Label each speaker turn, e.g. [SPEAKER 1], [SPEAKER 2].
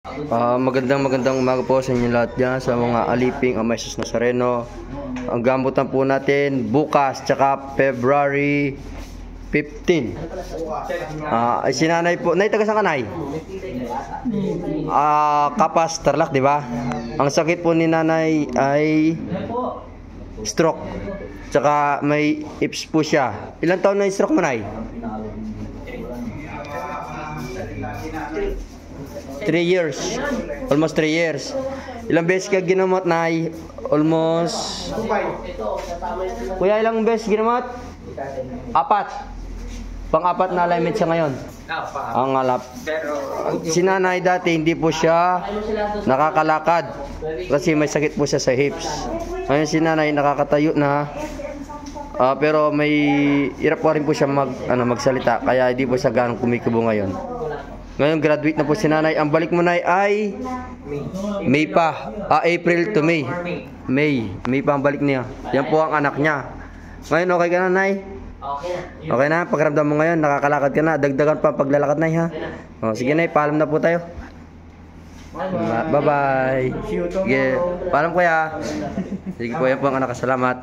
[SPEAKER 1] Magandang umaga po sa inyo lahat dyan, sa mga aliping ang Jesus Nazareno. Ang gamutan po natin bukas, tsaka February 15. Ay sinanay po, nay taga saan ka, nay? Kapas, Tarlac, di ba? Ang sakit po ni nanay ay stroke. Tsaka may hips po siya. Ilang taon na yung stroke mo, nay? 3 years. Almost 3 years. Ilang beses ka ginamot, nay? Almost... Kuya, ilang beses ginamot? 4. Pang-4 na alignment siya ngayon. Ang alap. Si nanay dati hindi po siya nakakalakad kasi may sakit po siya sa hips. Ngayon si nanay nakakatayo na, pero may hirap pa rin po siya magsalita, kaya hindi po siya ganong kumikibo ngayon. Ngayon graduate na po si nanay. Ang balik mo, nay, ay May pa. April to May. May pa ang balik niya. Yan po ang anak niya. Ngayon okay ka na, nay? Okay na, pakiramdam mo ngayon, nakakalakad ka na. Dagdagan pa paglalakad, nay, ha? Sige, nay, paalam na po tayo. Bye-bye. Sige, paalam, kuya. Sige, kuya po ang anak. Salamat.